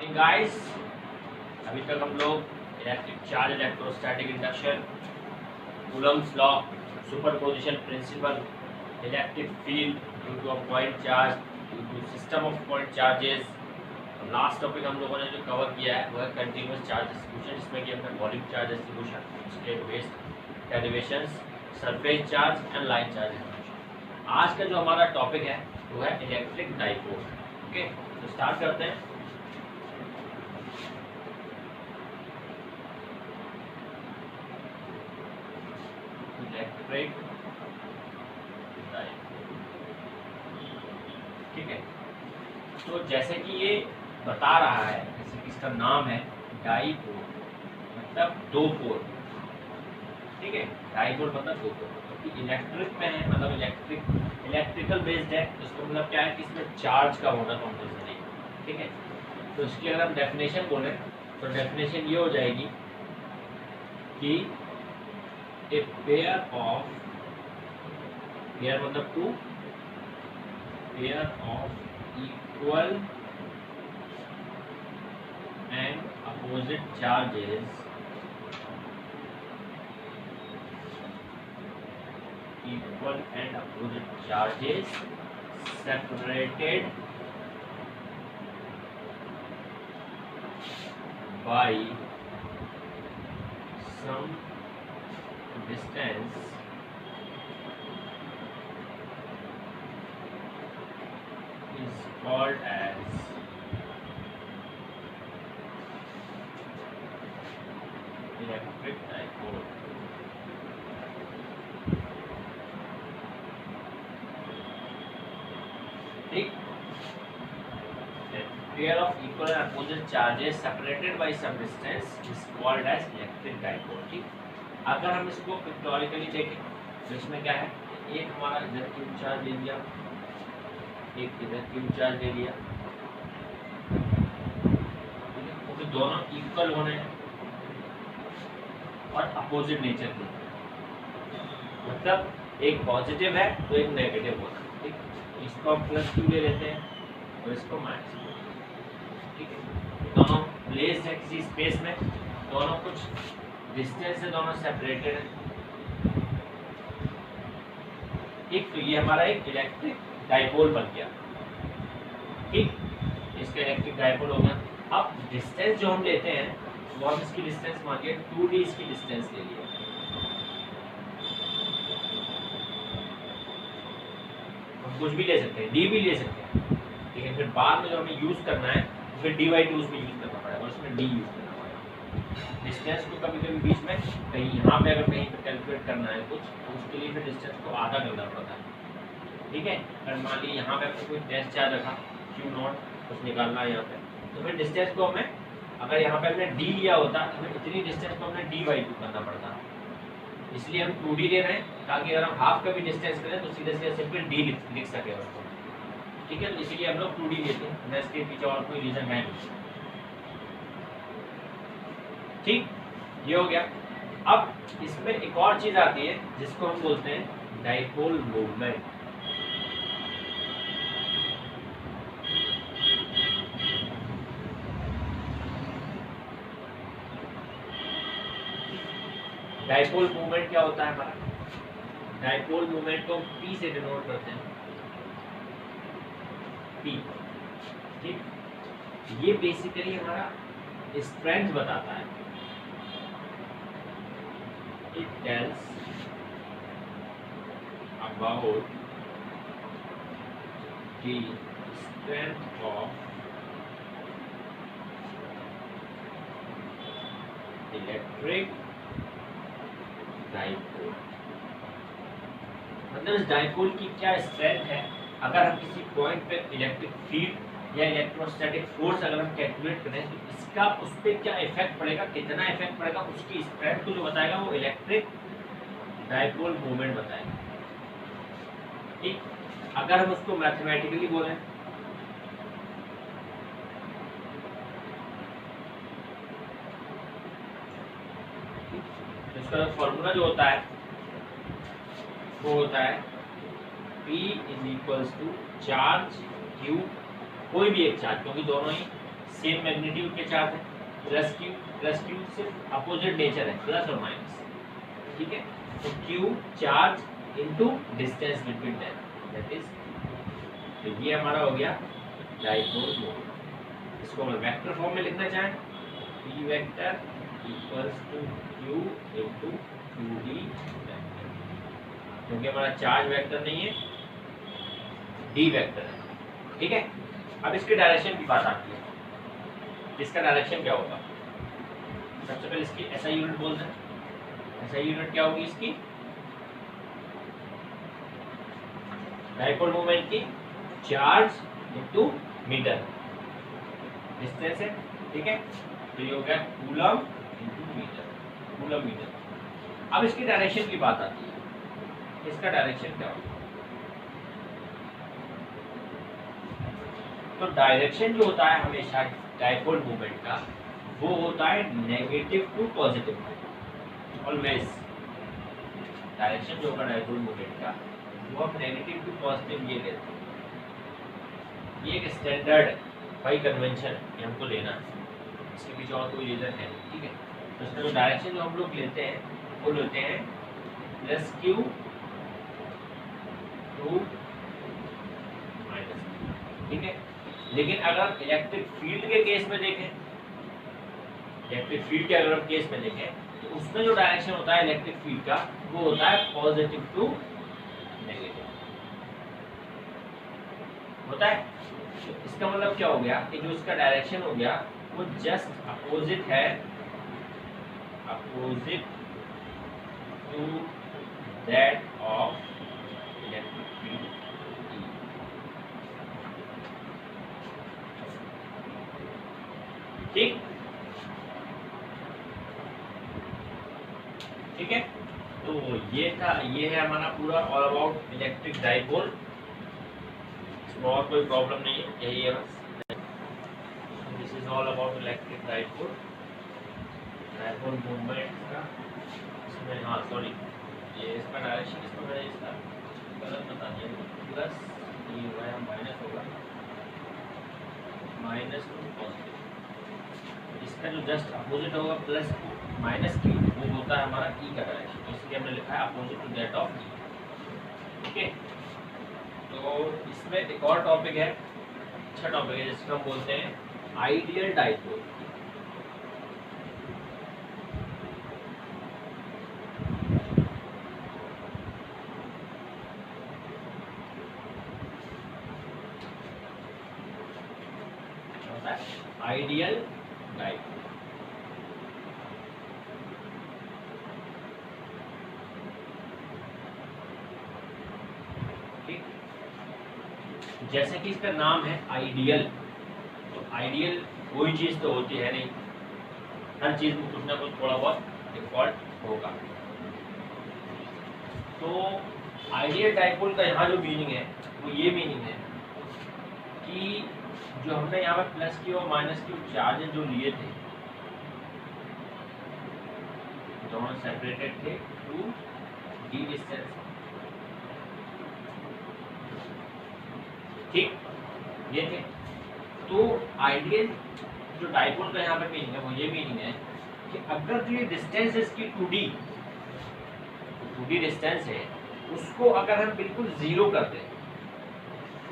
Morning guys. अभी तक हम लोग electric charge, electrostatic induction, Coulomb's law, superposition principle, electric field due to a point charge, due to system of point charges. Last topic हम लोगों ने जो cover किया है वो है कंटिन्यूस चार्ज डिस्ट्रीब्यूशन, जिसमें कि हमने volume charge distribution, state west derivations, surface charge and line charge distribution. आज का जो हमारा टॉपिक है वो है इलेक्ट्रिक डाइपोल। ओके, तो स्टार्ट करते हैं। इलेक्ट्रिक डाइपोल, ठीक है। तो जैसे कि ये बता रहा है, जैसे कि इसका नाम है डाइपोल, मतलब दो पोल, ठीक है। डाइपोल मतलब दो पोल, क्योंकि इलेक्ट्रिक में है, मतलब इलेक्ट्रिकल बेस्ड है, तो इसका मतलब क्या है कि इसमें चार्ज का होना कंपल्सरी है, ठीक है। तो इसकी अगर हम डेफिनेशन बोलें तो डेफिनेशन ये हो जाएगी कि ए पेयर मतलब two pair of equal and opposite charges separated by some distance is called as electric dipole। ठीक, pair of equal and opposite charges separated by some distance is called as electric dipole। ठीक, अगर हम इसको पिक्टोरिकली देखें तो इसमें क्या है, एक हमारा इधर क्यू चार्ज ले लिया, एक इधर क्यू चार्ज ले लिया, तो दोनों इक्वल होने हैं और अपोजिट नेचर के, मतलब एक पॉजिटिव है तो एक नेगेटिव होना, ठीक। इसको हम प्लस क्यू ले लेते हैं और इसको माइनस क्यू, ठीक है। दोनों प्लेस्ड है किसी स्पेस में, दोनों कुछ डिस्टेंस से दोनों सेपरेटेड है, ठीक। तो ये हमारा एक इलेक्ट्रिक डाइपोल बन गया, ठीक। इसका इलेक्ट्रिक डाइपोल हो गया। अब डिस्टेंस जो हम लेते हैं वो हम इसकी डिस्टेंस मानिए 2d इसकी डिस्टेंस ले लिए, कुछ भी ले सकते हैं, डी भी ले सकते हैं, ठीक है। फिर बाद में जो हमें यूज करना है फिर dy2 उसमें यूज करना पड़ेगा और उसमें डी यूज करना पड़ेगा। डिस्टेंस को कभी कभी बीच में कहीं यहाँ पे अगर कहीं पे कैलकुलेट करना है कुछ, तो उसके लिए फिर डिस्टेंस को आधा करना पड़ता है, ठीक है। अगर मान लीजिए यहाँ पे आपको कोई टेस्ट चार्ज रखा Q0, कुछ निकालना है यहाँ पे, तो फिर डिस्टेंस को हमें, अगर यहाँ पे हमने डी लिया होता तो हमें इतनी डिस्टेंस को हमने dy2 करना पड़ता, इसलिए हम 2d ले रहे हैं ताकि अगर हम हाफ का भी डिस्टेंस करें तो सीधे सीधे सिंपल d लिख सके उसको, ठीक है। तो इसीलिए हम लोग 2d लेते हैं, मैं इसके पीछे और कोई रीजन है नहीं, ठीक। ये हो गया। अब इसमें एक और चीज आती है जिसको हम बोलते हैं डाइपोल मूवमेंट। डाइपोल मूवमेंट क्या होता है हमारा, डाइपोल मूवमेंट को P से डिनोट करते हैं, P, ठीक। ये बेसिकली हमारा स्ट्रेंथ बताता है, it tells about the strength of electric dipole, मतलब इस डाइपोल की क्या स्ट्रेंथ है। अगर हम किसी पॉइंट पे इलेक्ट्रिक फील्ड या इलेक्ट्रोस्टैटिक फोर्स अगर हम कैलकुलेट करें तो इसका उस पर क्या इफेक्ट पड़ेगा, कितना इफेक्ट पड़ेगा, उसकी स्ट्रेंथ को जो बताएगा वो इलेक्ट्रिक डाइपोल मूवमेंट बताएगा, ठीक। अगर हम उसको मैथमेटिकली बोलें तो इसका फॉर्मूला जो होता है वो होता है P is equals to charge Q, कोई भी एक चार्ज, क्योंकि दोनों ही सेम मैग्नीट्यूड के चार्ज है, प्लस क्यू सिर्फ अपोजिट नेचर है, प्लस और माइनस, ठीक है। तो Q charge into distance between them, that is, तो ये हमारा हो गया डाइपोल मोमेंट। इसको हम वेक्टर फॉर्म में लिखना चाहें, p vector equals to q into 2d vector, क्योंकि हमारा चार्ज वेक्टर नहीं है, d वेक्टर है, ठीक है। अब इसके डायरेक्शन की बात आती है, इसका डायरेक्शन क्या होगा। सबसे पहले इसकी एसआई यूनिट बोलते हैं। एसआई यूनिट क्या होगी इसकी, डाइपोल मोमेंट की चार्ज इनटू मीटर, डिस्टेंस है, ठीक है। तो ये हो गया coulomb into metre, coulomb metre. अब इसकी डायरेक्शन की बात आती है, इसका डायरेक्शन क्या होगा। तो डायरेक्शन जो होता है हमेशा डाइपोल मूवमेंट का, वो होता है negative to positive, always. Direction जो होगा डाइपोल मूवमेंट का, वो हम नेगेटिव टू पॉजिटिव ये लेते हैं, ये एक स्टैंडर्ड बाई कन्वेंशन है, हमको लेना है, इसके पीछे और कोई रीजन है, ठीक है। तो इसका जो डायरेक्शन जो हम लोग लेते हैं वो लेते हैं प्लस क्यू टू माइनस, ठीक है। लेकिन अगर इलेक्ट्रिक फील्ड के केस में देखें, इलेक्ट्रिक फील्ड के अगर हम केस में देखें, तो उसमें जो डायरेक्शन होता है इलेक्ट्रिक फील्ड का, वो होता है पॉजिटिव टू नेगेटिव, होता है। तो इसका मतलब क्या हो गया कि जो इसका डायरेक्शन हो गया वो जस्ट अपोजिट है, opposite to that of electric field, ठीक, ठीक है। तो ये था, ये है हमारा पूरा ऑल अबाउट इलेक्ट्रिक डाइपोल। इसमें और कोई प्रॉब्लम नहीं है, यही है बस। This is all about electric dipole, dipole movement का। इसमें हाँ सॉरी, ये इसका डायरेक्शन, इसको मैंने इसका गलत बता दिया, प्लस ये हुआ माइनस होगा, माइनस टू पॉजिटिव। इसका जो जस्ट अपोजिट होगा प्लस माइनस क्यू, वो होता है हमारा ई का डायरेक्शन, तो इसलिए हमने लिखा है अपोजिट टू दैट ऑफ ई, ठीक है। तो इसमें एक और टॉपिक है, अच्छा टॉपिक है, जिसको हम बोलते हैं आइडियल डाइपोल। आइडियल डाइपोल, ठीक। जैसे कि इसका नाम है आइडियल, तो आइडियल कोई चीज तो होती है नहीं, हर चीज में कुछ ना कुछ थोड़ा बहुत डिफॉल्ट होगा। तो आइडियल डाइपोल का यहाँ जो मीनिंग है वो ये मीनिंग है कि जो हमने यहाँ पर प्लस क्यू और माइनस क्यू चार्ज जो लिए थे, दोनों सेपरेटेड थे टू डी डिस्टेंस, ठीक, ये थे। तो आइडियल जो डाइपोल का यहाँ पर मीनिंग है वो ये मीनिंग है कि अगर जो ये डिस्टेंस है इसकी 2D डिस्टेंस है, उसको अगर हम बिल्कुल जीरो कर दें,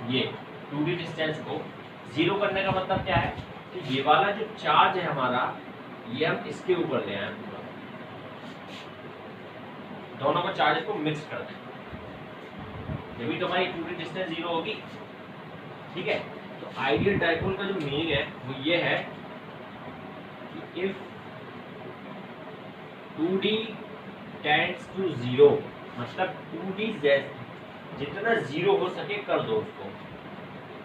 ये 2D डिस्टेंस को जीरो करने का मतलब क्या है कि ये वाला जो चार्ज है हमारा, ये हम इसके ऊपर ले आए, दोनों को चार्ज को मिक्स कर दें, जब तो हमारी 2D डिस्टेंस जीरो होगी, ठीक है। तो आइडियल डाइपोल का जो मीनिंग है वो ये है कि if 2D tends to zero, मतलब 2D जितना जीरो हो सके कर दो उसको,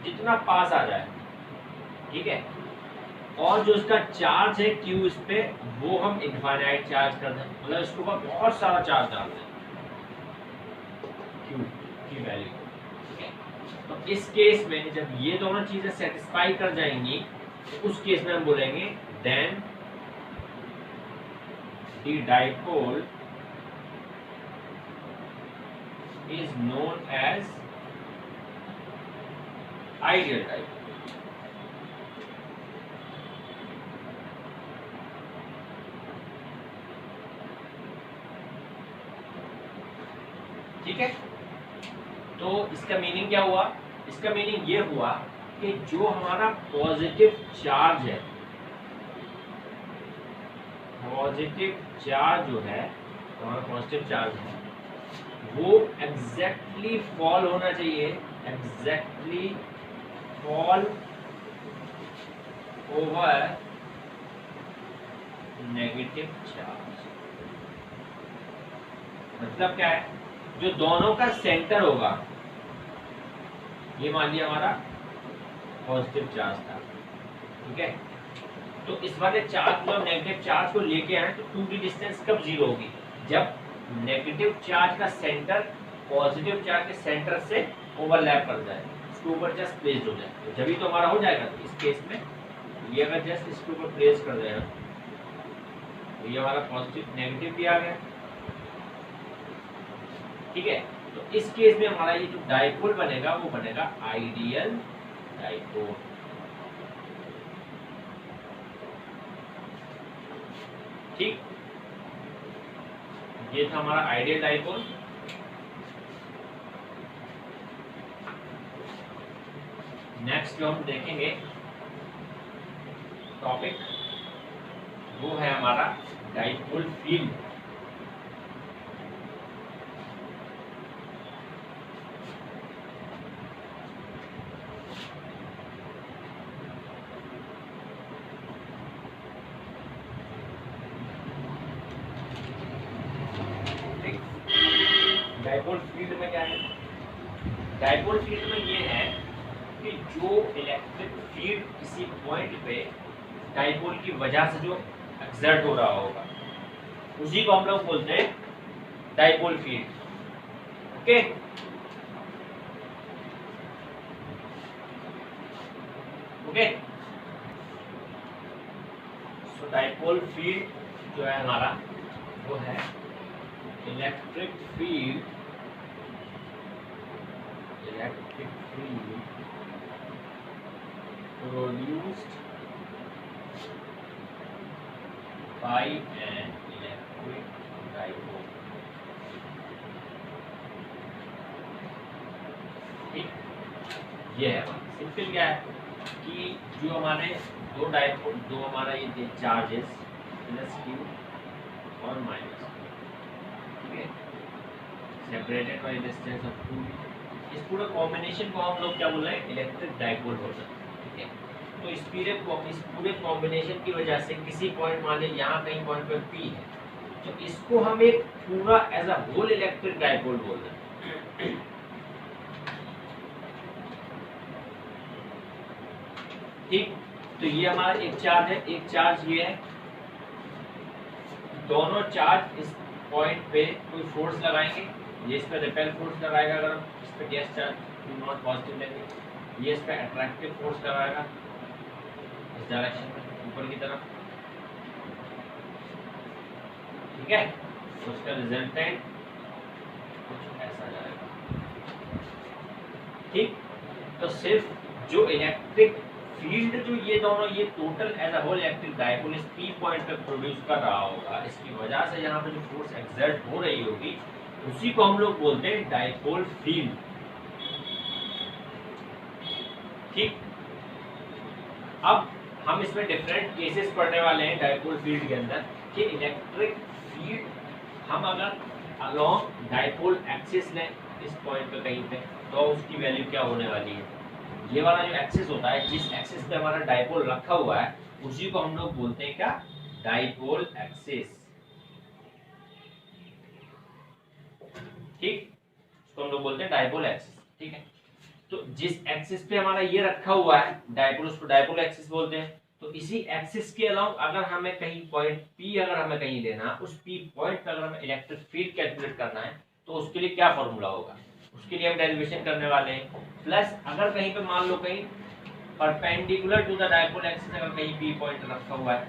जितना पास आ जाए, ठीक है। और जो इसका चार्ज है Q इस पे, वो हम इनफाइनाइट चार्ज कर दें, मतलब इसके ऊपर बहुत सारा चार्ज डाल दें Q की वैल्यू, ठीक है। तो इस केस में जब ये दोनों चीजें सेटिस्फाई कर जाएंगी, तो उस केस में हम बोलेंगे then the dipole is known as ideal dipole, ठीक है, तो इसका मीनिंग क्या हुआ? इसका मीनिंग ये हुआ कि जो हमारा पॉजिटिव चार्ज है, पॉजिटिव चार्ज जो है, हमारा पॉजिटिव चार्ज है, वो एग्जैक्टली फॉल होना चाहिए, exactly fall over negative charge. मतलब क्या है? जो दोनों का सेंटर होगा, ये मान लिया हमारा पॉजिटिव चार्ज था, ठीक है, तो इस वाले चार्ज को, नेगेटिव चार्ज को लेके आए तो 2 की डिस्टेंस कब जीरो होगी? जब नेगेटिव चार्ज का सेंटर पॉजिटिव चार्ज के सेंटर से ओवरलैप कर जाए, उसके ऊपर जस्ट प्लेस्ड हो जाए, तो जब ही तो हमारा हो जाएगा। तो इस केस में ये अगर जस्ट इसके ऊपर प्लेस कर देना, तो ये हमारा पॉजिटिव नेगेटिव भी आ गया, ठीक है। तो इस केस में हमारा ये जो डाइपोल बनेगा वो बनेगा आइडियल डाइपोल। ठीक, ये था हमारा आइडियल डाइपोल। नेक्स्ट जो हम देखेंगे टॉपिक, वो है हमारा डाइपोल फील्ड। डाइपोल फील्ड में क्या है? डाइपोल फील्ड में ये है कि जो इलेक्ट्रिक फील्ड किसी पॉइंट पे डाइपोल की वजह से जो एक्सर्ट हो रहा होगा, उसी को हम लोग बोलते हैं डाइपोल फील्ड। ओके, ओके, सो डाइपोल फील्ड जो है हमारा, वो है electric field, electric field produced by an electric dipole. ठीक, ये है सिंपल। क्या है कि जो हमारे दो डाइपोल, दो हमारा ये चार्जेस प्लस क्यू और minus, separated by distance of 2, इस पूरे कॉम्बिनेशन को हम लोग क्या बोल रहे हैं? इलेक्ट्रिक डाइपोल बोल रहे हैं, ठीक है। तो इस पूरे कॉम्बिनेशन की वजह से किसी पॉइंट, मान लीजिए यहाँ कहीं पॉइंट पर P है, तो इसको हम एक पूरा as a whole electric dipole बोल रहे हैं। ठीक, तो ये हमारा एक चार्ज है, एक चार्ज ये है, दोनों चार्ज इस पॉइंट पे कोई फोर्स लगाएंगे, ये इस पे रिपेल फोर्स लगाएगा, अगर हम इस पे गैस चार्ज Q0 पॉजिटिव लेंगे, ये इस पे अट्रैक्टिव फोर्स लगाएगा इस डायरेक्शन में ऊपर की तरफ, ठीक है। तो उसका रिजल्टेंट कुछ ऐसा जाएगा, ठीक। तो सिर्फ जो इलेक्ट्रिक फील्ड, जो ये दोनों, ये total as a whole electric dipole इस P पॉइंट पे प्रोड्यूस कर रहा होगा, इसकी वजह से यहाँ पे जो फोर्स एक्सर्ट हो रही होगी, उसी को हम लोग बोलते हैं डाइपोल फील्ड। ठीक, अब हम इसमें डिफरेंट केसेस पढ़ने वाले हैं डाइपोल फील्ड के अंदर, कि इलेक्ट्रिक फील्ड हम अगर अलोंग डाइपोल एक्सिस लें इस पॉइंट पे कहीं पे, तो उसकी वैल्यू क्या होने वाली है? ये वाला जो एक्सिस होता है, जिस एक्सिस पे हमारा डाइपोल रखा हुआ है, उसी को हम लोग बोलते हैं क्या? Dipole axis. ठीक, इसको हम लोग बोलते हैं डाइपोल एक्सिस, ठीक है। तो जिस एक्सिस पे हमारा ये रखा हुआ है डाइपोल, उसको डाइपोल एक्सिस बोलते हैं। तो इसी एक्सिस के अलावा अगर हमें कहीं पॉइंट P अगर हमें कहीं लेना, उस P पॉइंट पे अगर हमें इलेक्ट्रिक फील्ड कैलकुलेट करना है, तो उसके लिए क्या फॉर्मूला होगा? उसके लिए हम डेरिवेशन करने वाले हैं। प्लस अगर कहीं पे मान लो कहीं perpendicular to the dipole axis अगर कहीं P पॉइंट रखा हुआ है,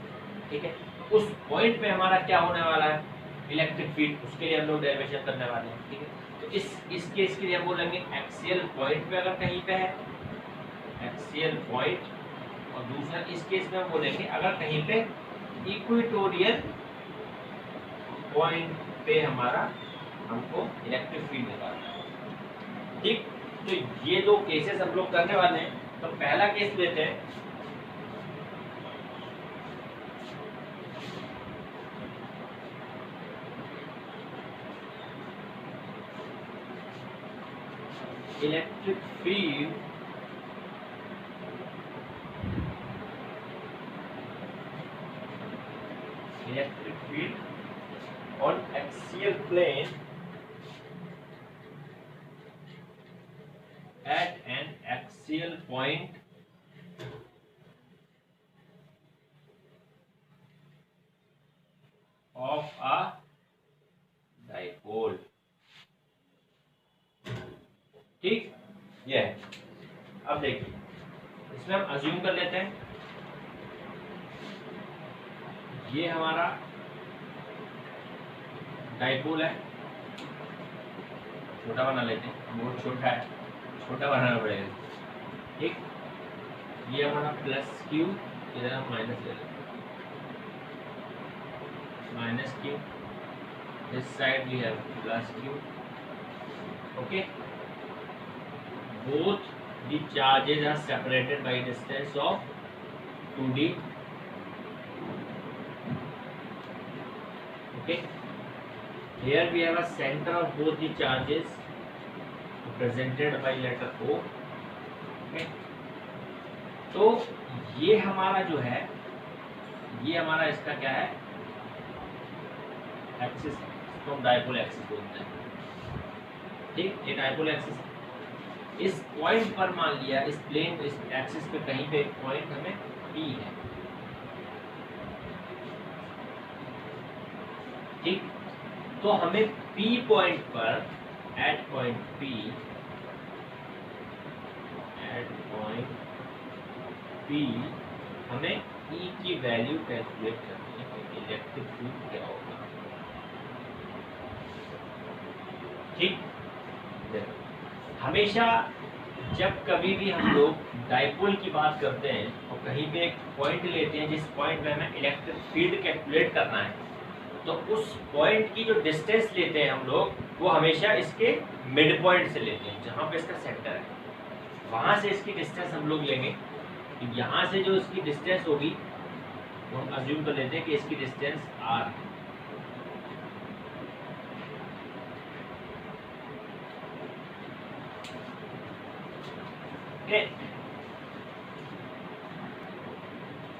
ठीक है, तो उस पॉइंट पे हमारा क्या होने वाला है? इलेक्ट्रिक फील्ड, उसके लिए हम लोग डेरिवेशन करने वाले हैं, ठीक है। तो इस केस के लिए हम बोलेंगे एक्सियल पॉइंट पे अगर कहीं पे है, एक्सियल पॉइंट, और दूसरा इस केस में हम बोलेंगे अगर कहीं पे इक्वेटोरियल पॉइंट पे हमारा हमको इलेक्ट्रिक फील्ड निकालना है। ठीक, तो ये दो केसेस हम लोग करने वाले हैं। तो पहला केस लेते हैं, electric field on axial plane at an axial point of a dipole। ठीक, ये है। अब देखिए, इसमें हम अज्यूम कर लेते हैं ये हमारा डाइपोल है, छोटा बना लेते हैं, बहुत छोटा है, छोटा बनाना पड़ेगा। ठीक, ये हमारा प्लस क्यू, इधर हम माइनस ले लेते हैं, minus Q, this side we have plus Q. Okay, both the charges are separated by distance of 2d। okay, here we have a center of both the charges represented by letter O। okay, तो ये हमारा जो है, ये हमारा इसका क्या है, एक्सिस, इसको हम डाइपोल एक्सिस बोलते हैं। ठीक, ये डाइपोल एक्सिस है। इस पॉइंट पर मान लिया, इस प्लेन, इस एक्सिस पे कहीं पे एक पॉइंट हमें P है। ठीक, तो हमें P पॉइंट पर, एट पॉइंट P, हमें E की वैल्यू कैलकुलेट करनी है कि इलेक्ट्रिक फील्ड क्या होगा। ठीक, देखो, हमेशा जब कभी भी हम लोग डाइपोल की बात करते हैं और कहीं पे एक पॉइंट लेते हैं जिस पॉइंट में हमें इलेक्ट्रिक फील्ड कैलकुलेट करना है, तो उस पॉइंट की जो डिस्टेंस लेते हैं हम लोग, वो हमेशा इसके मिड पॉइंट से लेते हैं, जहाँ पे इसका सेंटर है, वहाँ से इसकी डिस्टेंस हम लोग लेंगे। तो यहाँ से जो इसकी डिस्टेंस होगी, वो हम अज्यूम कर लेते हैं कि इसकी डिस्टेंस r है।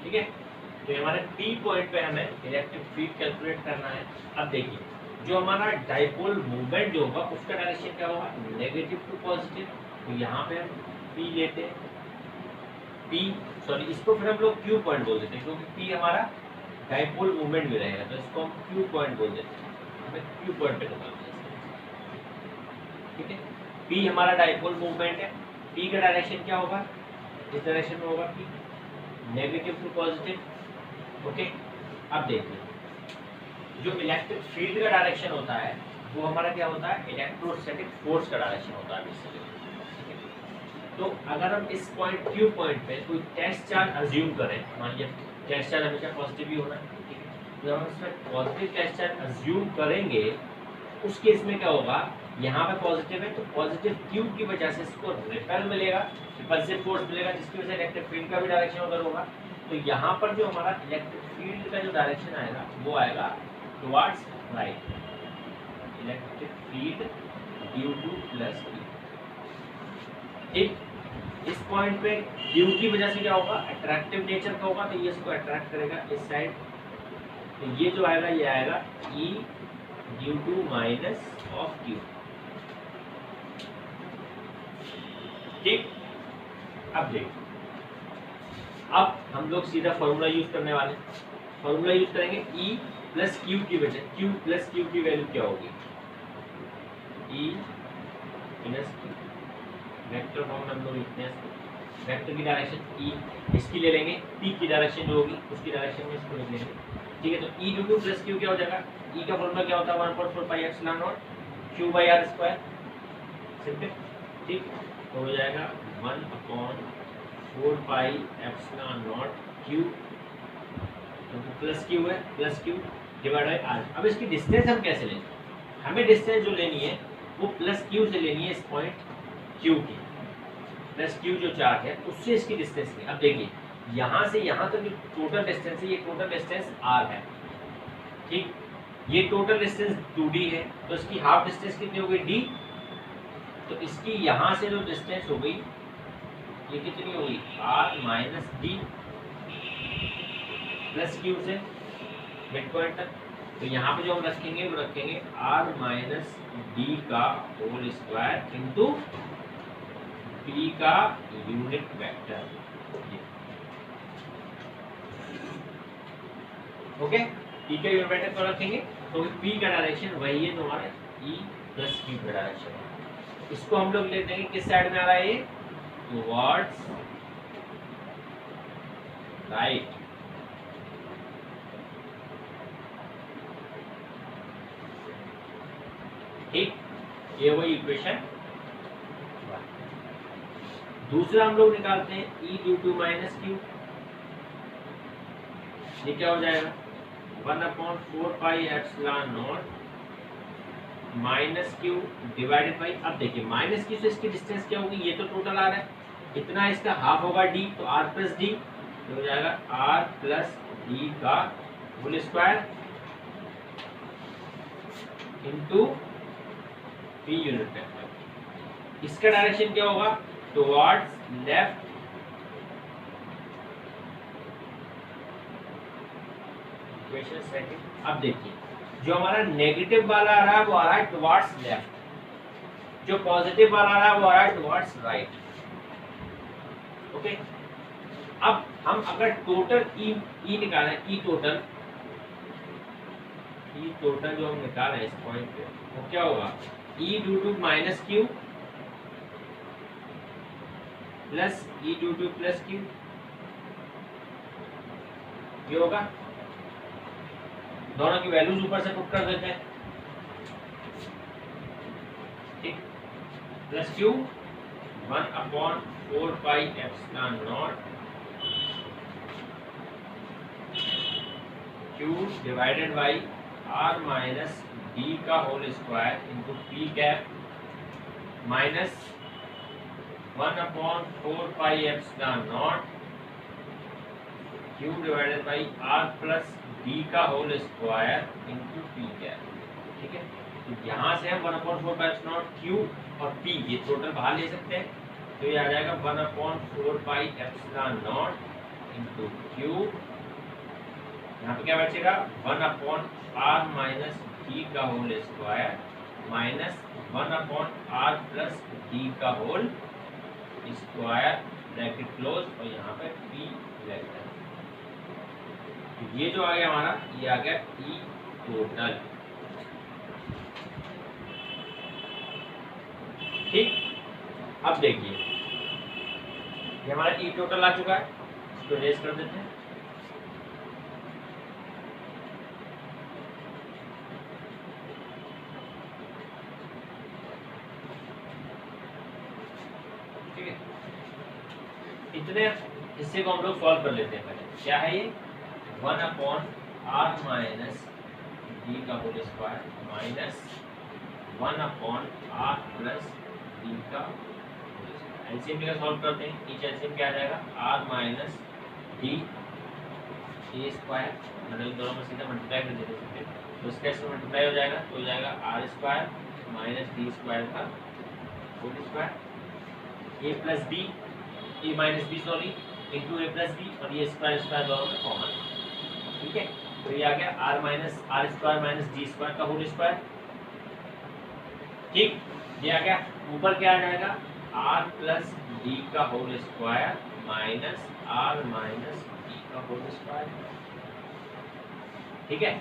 ठीक है, तो हमारे P पॉइंट पे हमें इलेक्ट्रिक फील्ड कैलकुलेट करना है। अब देखिए, जो हमारा डाइपोल मूवमेंट जो होगा, उसका डायरेक्शन क्या होगा, नेगेटिव टू पॉजिटिव। तो यहाँ पे हम P लेते हैं, इसको फिर हम लोग Q पॉइंट बोल देते हैं, क्योंकि P हमारा डाइपोल मूवमेंट में रहेगा, तो इसको हम Q पॉइंट बोल देते हैं। हमें Q पॉइंट पे निकालना है। ठीक है, P हमारा डाइपोल मूवमेंट है, P का डायरेक्शन क्या होगा, इस डायरेक्शन में होगा P, negative to positive. Okay, अब देखिए, जो इलेक्ट्रिक फील्ड का डायरेक्शन होता है, वो हमारा क्या होता है, इलेक्ट्रोस्टैटिक फोर्स का डायरेक्शन होता है बेसिकली। तो अगर हम इस पॉइंट Q पॉइंट पे कोई टेस्ट चार्ज अज्यूम करें, मान लीजिए टेस्ट चार्ज हमेशा पॉजिटिव ही होना है। ठीक है, तो हम इसमें पॉजिटिव टेस्ट चार्ज अज्यूम करेंगे, उस केस में क्या होगा, यहाँ पे पॉजिटिव है, तो पॉजिटिव Q की वजह से इसको रिपेल मिलेगा, रिपल्सिव फोर्स मिलेगा, जिसकी वजह से इलेक्ट्रिक फील्ड का भी डायरेक्शन उधर होगा। तो यहाँ पर जो हमारा इलेक्ट्रिक फील्ड का जो डायरेक्शन आएगा, वो आएगा towards right, electric field due to plus Q। ठीक, इस पॉइंट पे Q की वजह से क्या होगा, अट्रैक्टिव नेचर का होगा, तो ये इसको अट्रैक्ट करेगा इस साइड। तो ये जो आएगा, ये आएगा E due to minus of Q। ठीक, अब देखो, अब हम लोग सीधा फॉर्मूला यूज करने वाले हैं। फॉर्मूला यूज करेंगे E प्लस Q की वजह, Q प्लस Q की वैल्यू क्या होगी, E plus Q, vector form में हम लोग लिखते हैं, वेक्टर की डायरेक्शन E, इसकी ले लेंगे, P की डायरेक्शन जो होगी उसकी डायरेक्शन में इसको लिख लेंगे। ठीक है, तो E due to plus Q क्या हो जाएगा, E का फॉर्मूला क्या होता है, 1/4 pi epsilon naught Q by R square, simple. ठीक, तो हो जाएगा 1/4 पाई एप्सिलॉन नॉट Q, तो प्लस Q है, plus Q divide by R। अब इसकी डिस्टेंस हम कैसे लेंगे, हमें डिस्टेंस जो लेनी है वो प्लस क्यू से लेनी है, इस पॉइंट क्यू की प्लस क्यू जो चार्ज है उससे इसकी डिस्टेंस की। अब देखिए यहाँ से यहाँ तक जो टोटल डिस्टेंस है, ये टोटल डिस्टेंस r है, ठीक। ये टोटल डिस्टेंस 2d है, तो इसकी हाफ डिस्टेंस कितनी हो गई d, तो इसकी यहाँ से जो डिस्टेंस हो गई ये कितनी होगी r minus D plus Q से मिड पॉइंट तक। तो यहाँ पे जो हम रखेंगे वो रखेंगे r माइनस डी का होल स्क्वायर इंटू p का यूनिट वेक्टर। ओके, p का यूनिट वेक्टर तो रखेंगे, तो p का डायरेक्शन वही है तुम्हारा e प्लस q का डायरेक्शन है। इसको हम लोग लेते हैं किस साइड में आ रहा है, ये टुवर्ड्स राइट। ठीक, ये वही इक्वेशन। दूसरा हम लोग निकालते हैं e due to minus Q, ये क्या हो जाएगा 1/4 pi epsilon naught minus Q divided by, अब देखिए माइनस क्यू से इसकी डिस्टेंस क्या होगी, ये तो टोटल आ रहा है, इतना इसका हाफ होगा d, तो r प्लस डी हो जाएगा r प्लस डी का whole square into p unit vector. इसका डायरेक्शन क्या होगा टुवर्ड्स लेफ्ट, इक्वेशन सेकंड। अब देखिए जो हमारा नेगेटिव वाला आ रहा है वो आ रहा है टुवर्ड्स लेफ्ट, जो पॉजिटिव वाला आ रहा है वो आ रहा है टुवर्ड्स राइट। ओके, अब हम अगर टोटल ई निकालें, ई टोटल जो हम निकाल रहे हैं इस पॉइंट पे, वो क्या होगा E due to minus Q plus E due to plus Q, ये होगा। दोनों की वैल्यूज ऊपर से पुट कर देते हैं, ठीक, plus Q 1/4 pi epsilon naught Q divided by r minus D का whole square into P cap minus 1/4 pi epsilon naught Q divided by r plus D का whole square into P cap. ठीक है, तो यहाँ से हम 1/4 pi epsilon naught Q और p ये टोटल बाहर ले सकते हैं, तो ये आ जाएगा 1/4 pi epsilon naught into Q, यहाँ पे क्या बचेगा 1/r माइनस डी का whole square minus 1/r plus D का होल स्क्वायर ब्रैकेट क्लोज, और यहाँ पे p वेक्टर। ये जो आ गया हमारा, ये आ गया ई टोटल। ठीक, अब देखिए ये हमारा ई टोटल आ चुका है, इसको रेज कर देते हैं। ठीक है, इतने हिस्से को हम लोग सॉल्व कर लेते हैं। पहले क्या है ये 1/r माइनस डी का whole square minus 1/r plus D का होल स्क्वायर। एलसीएम का सॉल्व करते हैं, ईच एलसीएम क्या आ जाएगा r माइनस डी ए स्क्वायर, मतलब दोनों में सीधा मल्टीप्लाई कर दे सकते हैं, तो इसका इसमें मल्टीप्लाई हो जाएगा, तो हो जाएगा r square minus D square का होल स्क्वायर, ए प्लस बी ए माइनस बी सॉरी इंटू ए प्लस बी, और ये स्क्वायर स्क्वायर दोनों में कॉमन। ठीक है, तो ये आ गया r square minus D square का होल स्क्वायर। ठीक, ये आ गया। ऊपर क्या आ जाएगा r प्लस डी का whole square minus r minus D का होल स्क्वायर। ठीक है,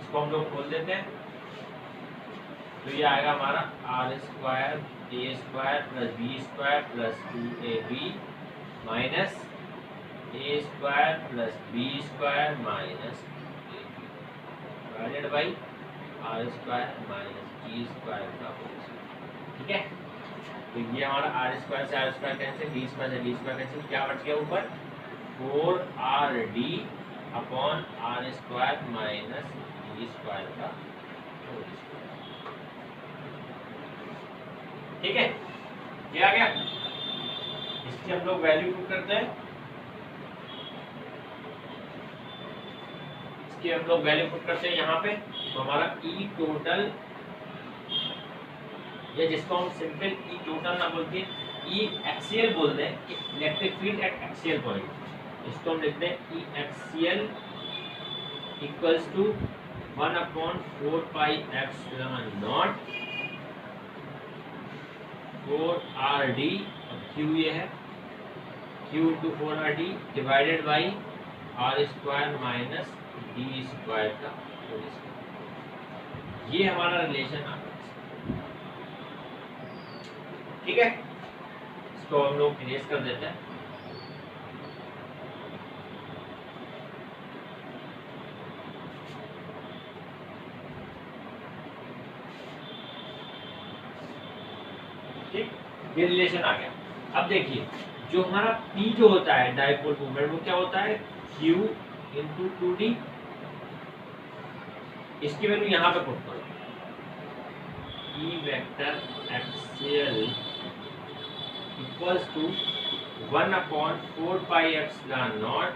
इसको हम लोग खोल देते हैं, तो ये आएगा हमारा r square A square plus B square plus 2ab minus A square plus B square minus divided by R square minus D square का होल स्क्वायर। ठीक है, तो ये हमारा आर स्क्वायर से R square cancel, D square से D square cancel, क्या बच गया ऊपर 4rd upon R square minus D square का ठीक है, ये आ गया। इसकी हम लोग वैल्यू पुट करते हैं, इसकी हम लोग वैल्यू पुट करते हैं यहाँ पे। तो हमारा ई टोटल, या जिसको हम सिंपल ई टोटल ना बोल के ई एक्सियल बोल दें, electric field at axial point, इसको हम लिखते हैं E axial equals to 1/4 pi epsilon naught 4RD, Q ये है, Q into 4RD divided by R² minus D² का होल स्क्वायर। ये हमारा रिलेशन आ गया। ठीक है, इसको हम लोग इरेज कर देते हैं। ठीक, ये रिलेशन आ गया। अब देखिए, जो हमारा P जो होता है डाइपोल मोमेंट, वो क्या होता है Q इंटू 2D। इसकी वैल्यू यहाँ पे पुट करो, E vector axial equals to 1/4 pi epsilon naught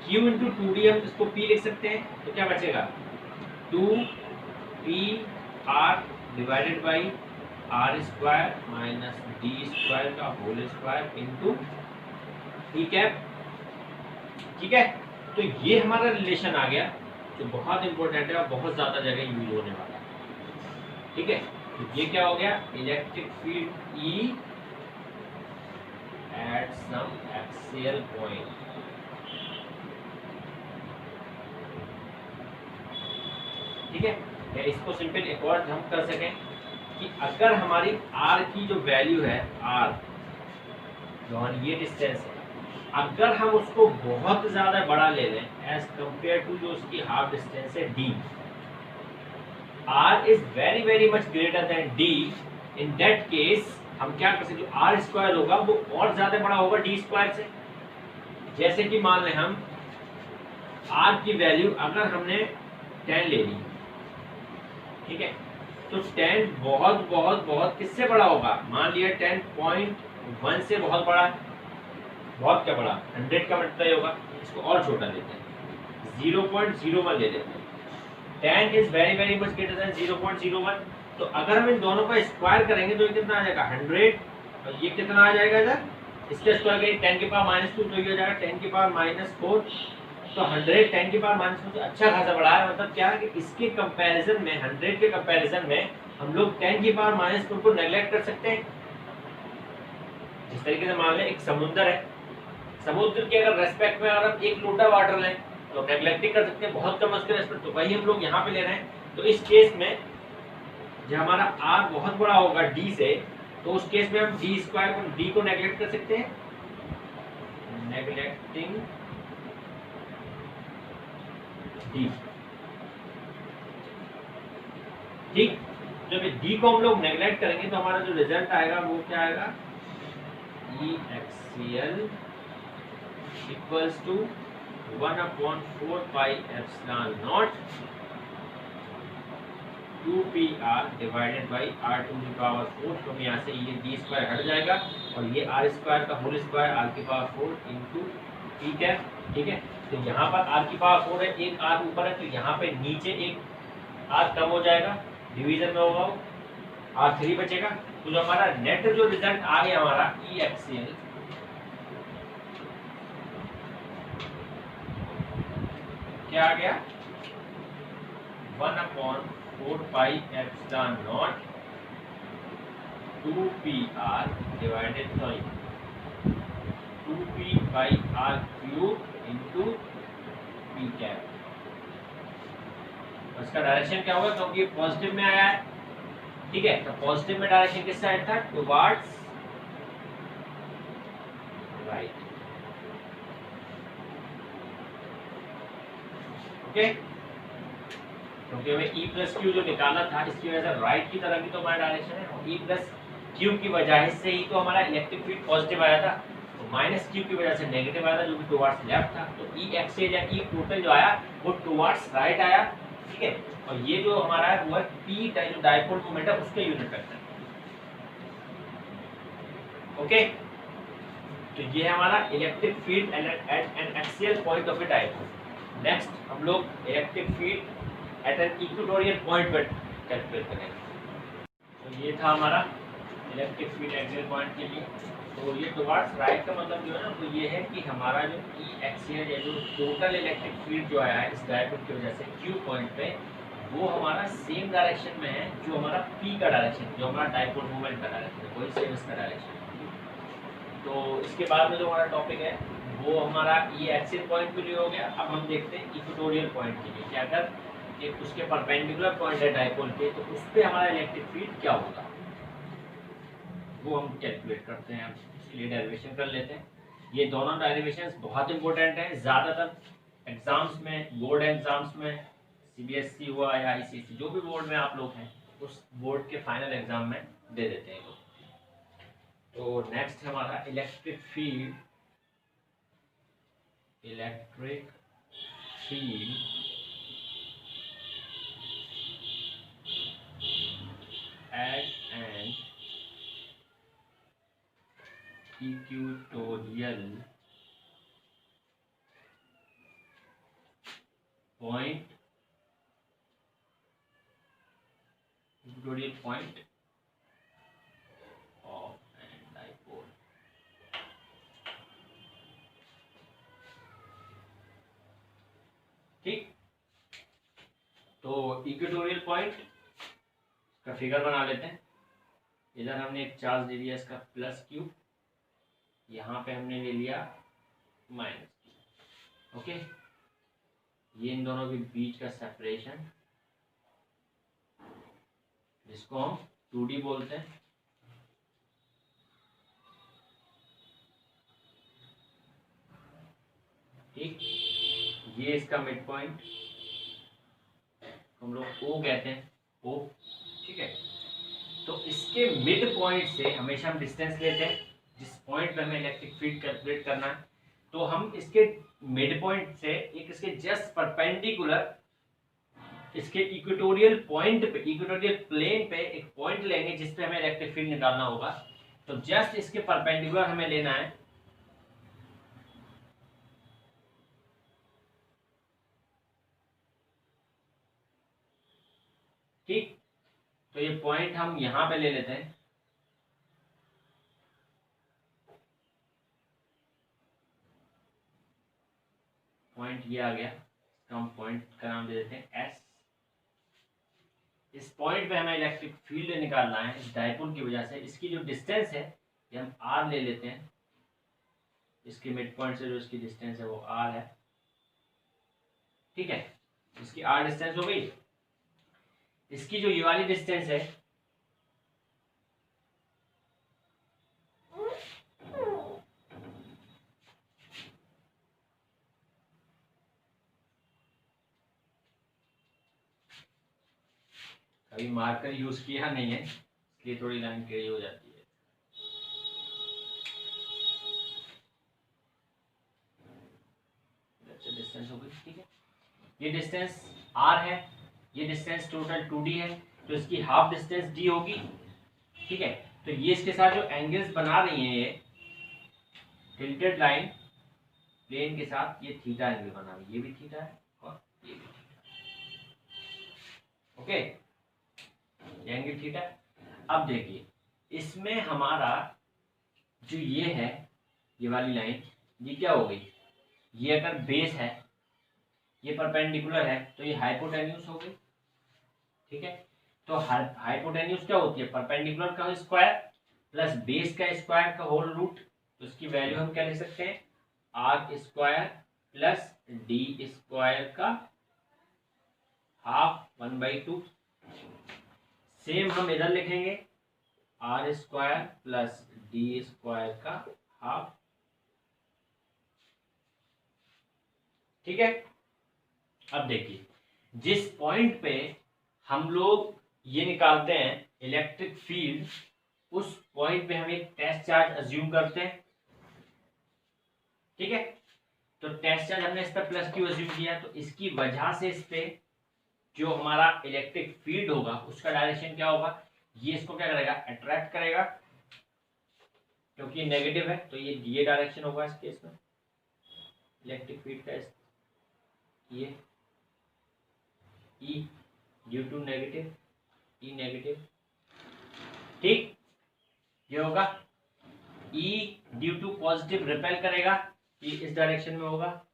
Q into 2D। हम इसको P लिख सकते हैं, तो क्या बचेगा 2PR divided by R² minus D² का whole square into E cap. ठीक है, तो ये हमारा रिलेशन आ गया, जो बहुत इंपॉर्टेंट है और बहुत ज्यादा जगह यूज होने वाला है। ठीक है, तो ये क्या हो गया, electric field E at some axial point. ठीक है, या इसको सिंपल एक और हम कर सकें कि अगर हमारी R की जो वैल्यू है, R जो ये डिस्टेंस है, अगर हम उसको बहुत ज्यादा बड़ा ले लें एज कंपेयर टू जो उसकी हाफ डिस्टेंस है D, R is very very much greater than D, in that case हम क्या कर सकते हैं, R² होगा वो और ज्यादा बड़ा होगा D² से। जैसे कि मान लें हम R की वैल्यू अगर हमने 10 ले ली, ठीक है, तो 10 बहुत बहुत बहुत किससे बड़ा होगा, मान लिया 10.1 से बहुत बड़ा है, बहुत क्या बड़ा, 100 का मल्टीप्लाई होगा। इसको और छोटा लेते हैं, 0.01 ले लेते हैं। 10 is very very much greater than 0.01। तो अगर हम इन दोनों का स्क्वायर करेंगे तो ये कितना आ जाएगा 100, और ये कितना आ जाएगा इधर, इसके स्क्वायर करेंगे 10 की पावर -2, तो ये हो जाएगा 10 की पावर -4। तो 100 10 की पावर -4 से अच्छा खासा बड़ा है। मतलब क्या है कि इसके कंपैरिजन में, 100 के कंपैरिजन में हम लोग 10 की पावर -4 को नेग्लेक्ट कर सकते हैं। जिस तरीके से मान लें एक समुद्र है, समुद्र के अगर रेस्पेक्ट में अगर हम एक लोटा वाटर लें तो नेग्लेक्ट कर सकते हैं, बहुत कम उसके रेस्पेक्ट, तो वही हम लोग यहाँ पे ले रहे हैं। तो इस केस में जब हमारा R बहुत बड़ा होगा D से, तो उस केस में हम D² को, D को नेग्लेक्ट कर सकते हैं, नेग्लेक्टिंग D। ठीक, जब D को हम लोग नेग्लेक्ट करेंगे तो हमारा जो रिजल्ट आएगा वो क्या आएगा, E axial equals to 1/4 pi epsilon naught 2PR divided by R⁴। तो यहाँ से ये D² हट जाएगा और ये R² का whole square R⁴ into E cap. ठीक है, तो यहाँ पर R⁴ है, एक R ऊपर है, तो यहाँ पे नीचे एक R कम हो जाएगा, डिवीजन में होगा वो, R3 बचेगा। तो जो हमारा नेट जो रिजल्ट आ गया हमारा E एक्सियल क्या आ गया, 1/4 pi epsilon naught 2PR divided 2P by R³ into P cap. उसका डायरेक्शन क्या होगा, क्योंकि पॉजिटिव में आया है। ठीक है, तो पॉजिटिव में डायरेक्शन किस साइड था, टुवर्ड्स राइट। ओके, क्योंकि हमें E प्लस Q जो निकालना था, इसकी वजह से राइट की तरफ की तो हमारा डायरेक्शन है, और E प्लस Q की वजह से ही तो हमारा इलेक्ट्रिक फील्ड पॉजिटिव आया था, तो -Q की वजह से नेगेटिव आया था, जो कि टुवर्ड्स लेफ्ट था। तो E एक्सियल या E टोटल जो आया वो टुवर्ड्स राइट आया। ठीक है। और ये जो हमारा है वो है पी जो डायपोल मोमेंट है उसके यूनिट वेक्टर। ओके, तो ये है हमारा electric field at an axial point of a dipole. Next हम लोग electric field at an equatorial point पर कैलकुलेट करेंगे। तो ये था हमारा इलेक्ट्रिक फील्ड एक्सियल पॉइंट के लिए। तो ये टुवर्ड्स राइट का मतलब जो है ना वो ये है कि हमारा जो ई एक्सियल या जो टोटल इलेक्ट्रिक फील्ड जो आया है इस डायपोल की वजह से क्यू पॉइंट पे, वो हमारा सेम डायरेक्शन में है जो हमारा पी का डायरेक्शन, जो हमारा डायपोल मूवमेंट का डायरेक्शन है, वही सेम इसका डायरेक्शन। तो इसके बाद में जो हमारा टॉपिक है वो हमारा ये एक्सियल पॉइंट के लिए हो गया। अब हम देखते हैं इक्वेटोरियल पॉइंट के लिए कि अगर एक उसके परपेंडिकुलर पॉइंट है डायपोल के तो उस पर हमारा इलेक्ट्रिक फील्ड क्या होगा, वो हम कैलकुलेट करते हैं। इसके लिए डेरिवेशन कर लेते हैं। ये दोनों डेरिवेशंस बहुत इंपॉर्टेंट हैं, ज़्यादातर एग्जाम्स में, बोर्ड एग्जाम्स में, सीबीएसई हुआ या आईसीएसई, जो भी बोर्ड में आप लोग हैं उस बोर्ड के फाइनल एग्जाम में दे देते हैं लोग। तो नेक्स्ट हमारा electric field at an equatorial point of an dipole. ठीक, तो इक्वेटोरियल पॉइंट का फिगर बना लेते हैं। इधर हमने एक चार्ज ले लिया इसका प्लस क्यू, यहाँ पे हमने ले लिया माइनस क्यू। ओके, ये इन दोनों के बीच का सेपरेशन, जिसको हम 2D बोलते हैं। ठीक, ये इसका मिड पॉइंट हम लोग ओ कहते हैं, ओ। ठीक है, तो इसके मिड पॉइंट से हमेशा हम डिस्टेंस लेते हैं जिस पॉइंट पे हमें इलेक्ट्रिक फील्ड कैलकुलेट करना है। तो हम इसके मिड पॉइंट से एक इसके जस्ट परपेंडिकुलर इसके इक्वेटोरियल पॉइंट पे, इक्वेटोरियल प्लेन पे एक पॉइंट लेंगे जिस पे हमें इलेक्ट्रिक फील्ड निकालना होगा। तो जस्ट इसके परपेंडिकुलर हमें लेना है। ठीक, तो ये पॉइंट हम यहां पे ले लेते हैं। पॉइंट ये आ गया, इसका हम पॉइंट का नाम दे देते हैं एस। इस पॉइंट पे हमें इलेक्ट्रिक फील्ड निकालना है इस डायपोल की वजह से। इसकी जो डिस्टेंस है ये हम आर ले लेते हैं। इसके मिड पॉइंट से जो इसकी डिस्टेंस है वो आर है। ठीक है, इसकी आर डिस्टेंस हो गई। इसकी जो ये वाली डिस्टेंस है कभी मार्कर यूज किया नहीं है इसलिए थोड़ी लाइन टेढ़ी हो जाती है। डिस्टेंस हो गई। ठीक है, ये डिस्टेंस r है, ये डिस्टेंस टोटल 2d है, तो इसकी हाफ डिस्टेंस d होगी। ठीक है, तो ये इसके साथ जो एंगल्स बना रही हैं, ये टिल्टेड लाइन प्लेन के साथ ये थीटा एंगल बना रही है, ये भी थीटा है और ये भी थीटा है। ओके, ये एंगल थीटा। अब देखिए इसमें हमारा जो ये है, ये वाली लाइन, ये क्या हो गई, ये अगर बेस है, ये परपेंडिकुलर है, तो ये हाइपोटेन्यूज हो गई। ठीक है, तो हाइपोटेन्यूज क्या होती है, परपेंडिकुलर का स्क्वायर प्लस बेस का स्क्वायर का होल रूट। तो इसकी वैल्यू हम क्या लिख सकते हैं, R square plus D square का हाफ 1/2। सेम हम इधर लिखेंगे, R square plus D square का हाफ। ठीक है, अब देखिए जिस पॉइंट पे हम लोग ये निकालते हैं इलेक्ट्रिक फील्ड, उस पॉइंट पे हम एक टेस्ट चार्ज अज्यूम करते हैं। ठीक है, तो टेस्ट चार्ज हमने इस पर प्लस क्यू अज्यूम किया, तो इसकी वजह से इस पे जो हमारा इलेक्ट्रिक फील्ड होगा उसका डायरेक्शन क्या होगा, ये इसको क्या करेगा, अट्रैक्ट करेगा, क्योंकि ये नेगेटिव है तो ये डायरेक्शन होगा इस केस में इलेक्ट्रिक फील्ड का, ये E due to negative, E negative, ठीक, ये होगा। E due to positive repel करेगा, ये इस डायरेक्शन में होगा,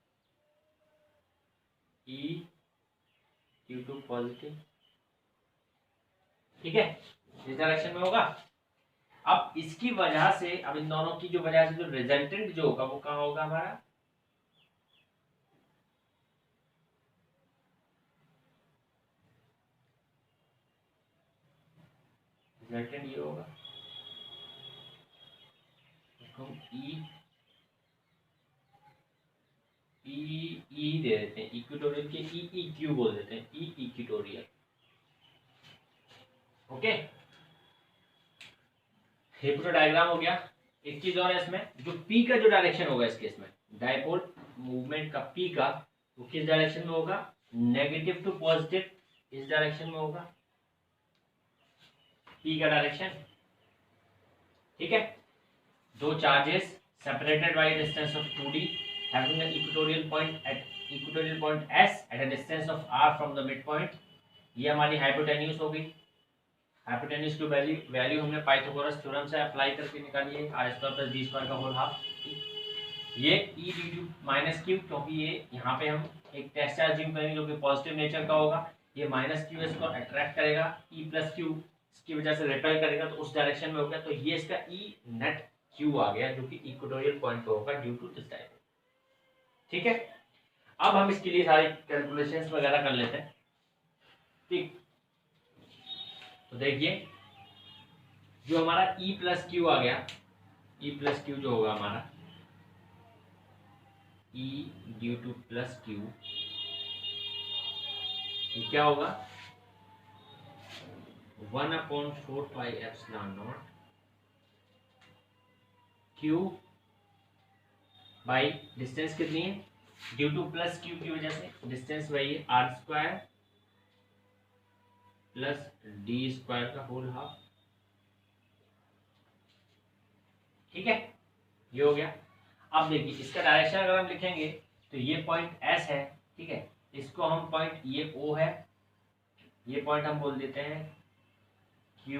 ई ड्यू टू पॉजिटिव, ठीक है, इस डायरेक्शन में होगा। अब इसकी वजह से, अब इन दोनों की जो वजह से जो रिजल्टेंट जो होगा वो कहाँ होगा हमारा, रिजल्टेंट ये होगा, हम ई दे देते हैं, इक्वेटोरियल के ई क्यू बोल देते हैं, ई इक्वेटोरियल, ओके। ये पूरा डायग्राम हो गया। एक चीज और है इसमें, जो पी का जो डायरेक्शन होगा इस केस में डायपोल मूवमेंट का पी का, वो किस डायरेक्शन में होगा, नेगेटिव टू पॉजिटिव, इस डायरेक्शन में होगा पी का डायरेक्शन, ठीक है। दो charges separated by distance of 2d having an equatorial point s at a distance of r from the midpoint, ये हमारी हाइपोटेन्यूज हो गई। हाइपोटेन्यूज की वैल्यू हमने पाइथागोरस थ्योरम से अप्लाई करके निकाली है, r square plus d square का होल हाफ। ये e D two minus Q, क्योंकि ये यहाँ पे हम एक टेस्ट चार्ज यूज करेंगे जो कि पॉजिटिव नेचर का होगा, ये माइनस क्यू इसको अट्रैक्ट करेगा, e प्लस क्यू इसकी वजह से रिपेल करेगा, तो उस डायरेक्शन में हो गया, तो ये इसका e नेट क्यू आ गया जो कि इक्वेटोरियल पॉइंट पे होगा ड्यू टू दिस डायरेक्शन, ठीक है। अब हम इसके लिए सारी कैलकुलेशंस वगैरह कर लेते हैं, ठीक। तो देखिए जो हमारा E प्लस क्यू आ गया, E प्लस क्यू जो होगा हमारा E due to plus Q, ये क्या होगा 1/4πε0 क्यू बाई डिस्टेंस कितनी है, ड्यू टू प्लस क्यू की वजह से डिस्टेंस वही है r square plus d square का होल हाफ, ठीक है, ये हो गया। अब देखिए इसका डायरेक्शन अगर हम लिखेंगे तो ये पॉइंट S है, ठीक है, इसको हम पॉइंट, ये O है, ये पॉइंट हम बोल देते हैं Q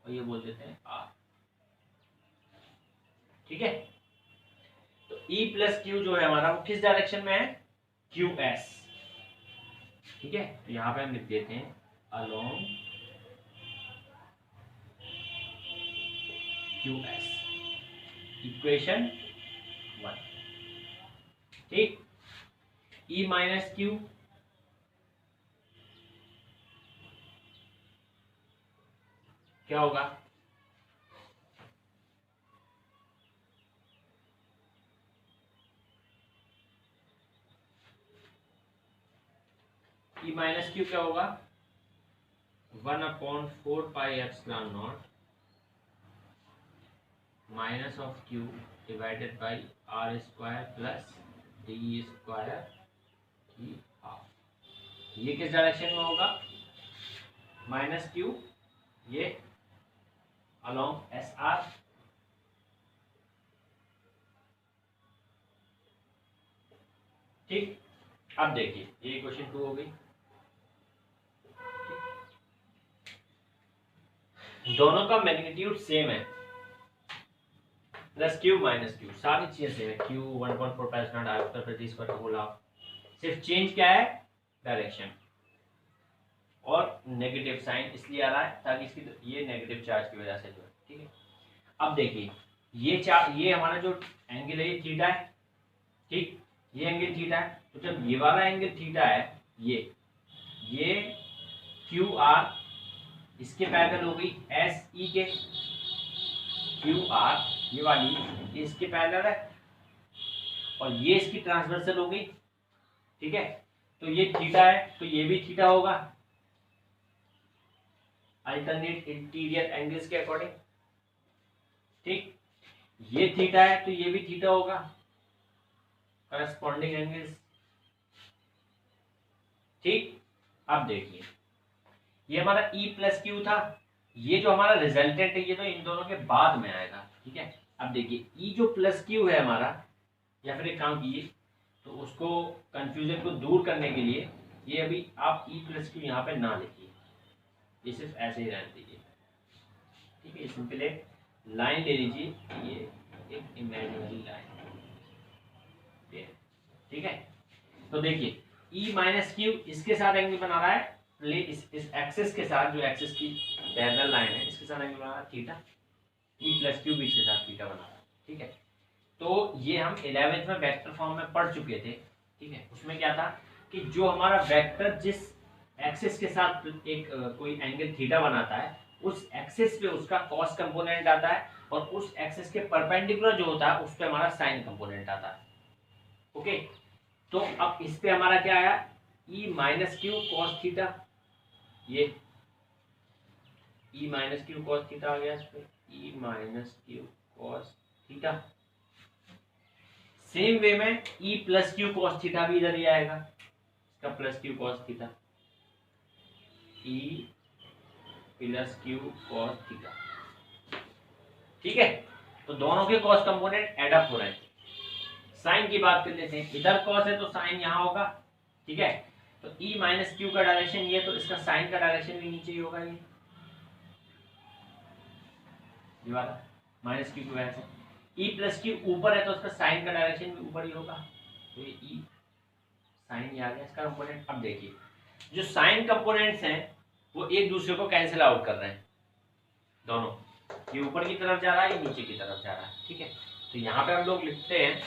और ये बोल देते हैं R, ठीक है। तो E प्लस क्यू जो है हमारा वो किस डायरेक्शन में है, QS, ठीक है। तो यहाँ पे हम लिख देते हैं अलोंग QS, इक्वेशन 1, ठीक। E माइनस क्यू क्या होगा, E माइनस क्यू क्या होगा 1/4πε0 minus of Q divided by r square plus d square की हाफ, ये किस डायरेक्शन में होगा, माइनस क्यू, ये अलोंग एस आर, ठीक। अब देखिए ये क्वेश्चन 2 हो गई, दोनों का मैग्नीट्यूड सेम है, प्लस क्यू माइनस क्यू सारी चीजें सेम है, Q 1/4πε0 r square plus d square का होल हाफ, सिर्फ चेंज क्या है, डायरेक्शन, और नेगेटिव साइन इसलिए आ रहा है ताकि इसकी ये नेगेटिव चार्ज की वजह से जो है, ठीक है। अब देखिए ये हमारा जो एंगल है ये थीटा है, ठीक, ये एंगल थीटा है, तो जब ये वाला एंगल थीटा है, ये क्यू आर इसके पैरेलल हो गई एस ई के, क्यू आर ये वाली ये इसके पैरेलल है और ये इसकी ट्रांसवर्सल हो गई, ठीक है। तो ये थीटा है तो ये भी थीटा होगा अल्टरनेट इंटीरियर एंगल्स के अकॉर्डिंग, ठीक। ये थीटा है तो ये भी थीटा होगा करस्पॉन्डिंग एंगल्स, ठीक। अब देखिए ये हमारा E प्लस क्यू था, ये जो हमारा रिजल्टेंट है ये तो इन दोनों के बाद में आएगा, ठीक है। अब देखिए E जो प्लस क्यू है हमारा, या फिर एक काम कीजिए तो उसको कंफ्यूजन को दूर करने के लिए ये अभी आप E प्लस क्यू यहाँ पे ना लिखिए, ये सिर्फ ऐसे ही रहने दीजिए, ठीक है। इसमें पहले लाइन ले लीजिए, ये एक इमेजिनरी लाइन, ठीक है। तो देखिए E माइनस क्यू इसके साथ एंगल बना रहा है, इस एक्सिस के साथ, जो एक्सिस की पैरेलल लाइन है इसके साथ एंगल बना रहा है थीटा, E प्लस क्यू भी इसके साथ थीटा बना रहा है, ठीक है। तो ये हम 11th में वेक्टर फॉर्म में पढ़ चुके थे, ठीक है। उसमें क्या था कि जो हमारा वेक्टर जिस एक्सिस के साथ एक कोई एंगल थीटा बनाता है, उस एक्सिस पे उसका कॉस कंपोनेंट आता है, और उस एक्सिस के परपेंडिकुलर जो होता है उस पे हमारा साइन कंपोनेंट आता है, ओके। तो अब इस पे हमारा क्या आया, E minus Q cos theta, ये E minus Q cos theta आ गया इस पे, E minus Q cos theta. Same way में E plus Q cos theta भी इधर ही आएगा, इसका plus Q cos theta, E plus Q cos theta, ठीक है। तो दोनों के कॉस कंपोनेंट एड अप हो रहे हैं। साइन की बात कर लेते हैं, इधर कॉस है तो साइन यहाँ होगा, ठीक है। तो E माइनस क्यू का डायरेक्शन ये, तो इसका साइन का डायरेक्शन भी नीचे ही होगा, ये वाला माइनस क्यू की वजह से। E प्लस क्यू ऊपर है तो उसका साइन का डायरेक्शन भी ऊपर ही होगा, तो ये E साइन आ गया इसका कंपोनेंट। अब देखिए जो साइन कंपोनेंट्स हैं वो एक दूसरे को कैंसिल आउट कर रहे हैं, दोनों, ये ऊपर की तरफ जा रहा है, ये नीचे की तरफ जा रहा है, ठीक है। तो यहाँ पे हम लोग लिखते हैं